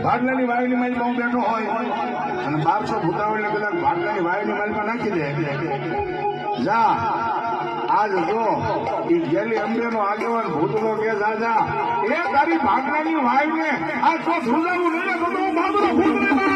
ભાડલાની વાયુની માલ બહુ બેઠો હોય અને 1200 ભૂતાવળને કદાચ ભાડલાની વાયુની માલમાં નાખી દે જા આજ જો એ ગેલી અંબેનો આગેવાન ભૂતલો કે જા એ તારી ભાડલાની વાયુને આ તો ધ્રુજાવું નહીં ને તો ભાગરો ભૂતને